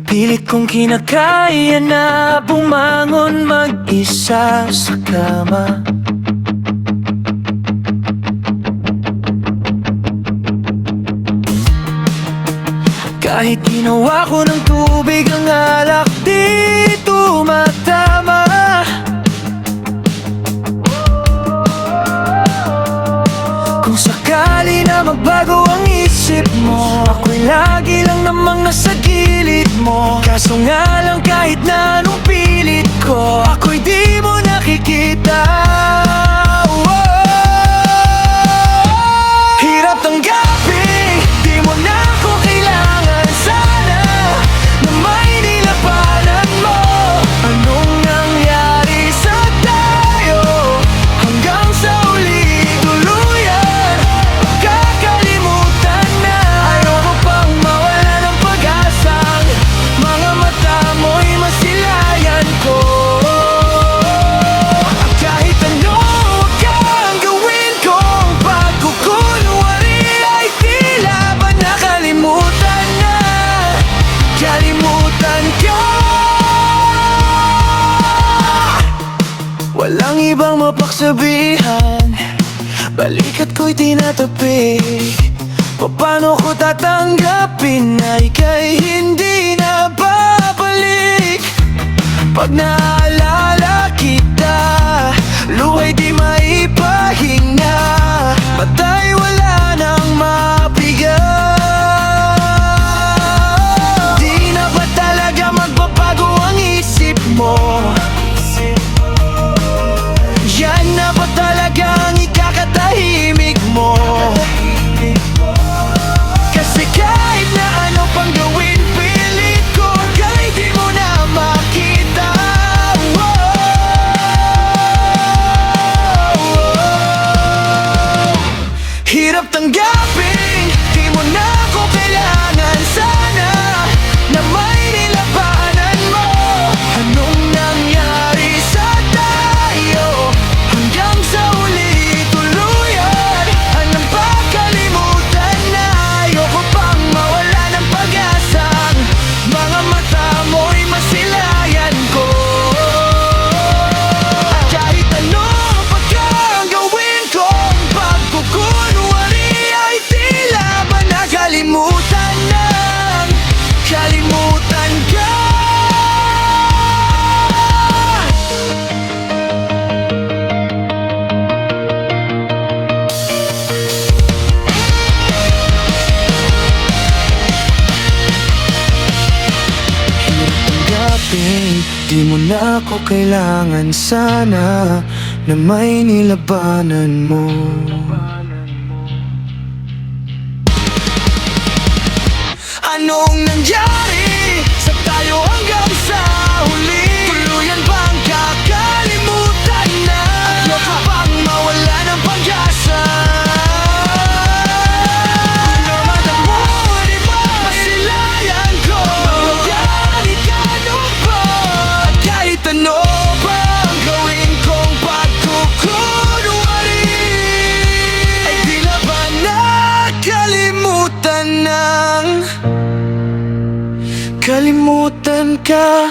Pilit kong kinakaya na bumangon mag-isa sa kama. Kahit ginawa ko ng tubig ang alak, di tumatama. Kung sakali na magbago ang isip mo, ako'y lagi lang namang nasa gilid mo. Kaso nga lang kahit na anong pilit ko, ako'y di mo nakikita. Hirap tanggapin, di mo na ako kailangan. Sana na may nilabanan mo. Anong nangyari sa tayo hanggang sa uli tuluyan kakalimutan na? Ayoko pang mawala ng pag-asang mga mata mo'y masilayan ko. Kahit ano huwag kang gawin kong pagkukunwari ay tila ba nakalimutan na. Kalimutan ka. Walang ibang mapagsabihan, balikat ko'y tinatapi. Paano ko tatanggapin na ika'y hindi na babalik? Pag naalala kita, luha'y di maipahinga. Mata'y wala nang mabigat. Di na ba talaga magbabago ang isip mo? Yan na ba talagang ikakatahimik mo? Kasi kahit na ano pang gawin, pilit ko kahit di mo na makita. Hirap tanggapin, di mo na ako kailangan. Sana na may nilabanan mo. Anong nangyari sa tayo hanggang sa uli tuluyan? Anong pagkalimutan na? Ayoko pang mawala ng pag-asang mga mata mo'y masilayan ko. At kahit ano pa kang gawin kong pagkukunwari ay tila ba nakalimutan na. Kalimutan ka. Tanggapin, di mo na ako kailangan. Sana na may nilabanan mo. Anong nangyari sa tayo hanggang sa huli? Tuluyan bang kakalimutan na? Ayoko pang mawala ng pag-asa. Kung mo, di ba masilayan ko? Mangyayari ka ano ba? At kahit ano bang gawin kong pagkukunwari ay di na ba nakalimutan ng kalimutan ka?